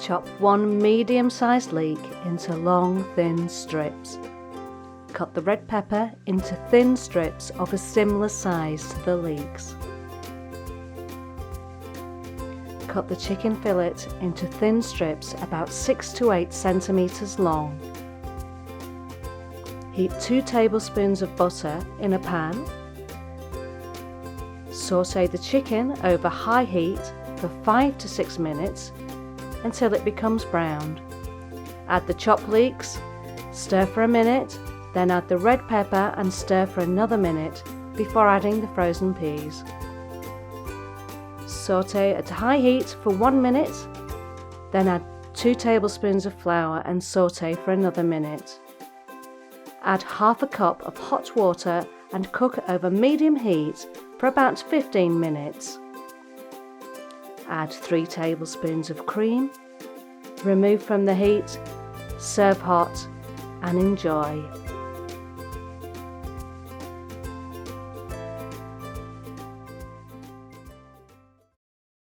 Chop 1 medium-sized leek into long, thin strips. Cut the red pepper into thin strips of a similar size to the leeks. Cut the chicken fillet into thin strips about 6 to 8 centimeters long. Heat 2 tablespoons of butter in a pan. Sauté the chicken over high heat for 5 to 6 minutes until it becomes browned. Add the chopped leeks, stir for a minute, then add the red pepper and stir for another minute before adding the frozen peas. Sauté at high heat for 1 minute, then add 2 tablespoons of flour and sauté for another minute. Add half a cup of hot water and cook over medium heat for about 15 minutes. Add 3 tablespoons of cream, remove from the heat, serve hot and enjoy.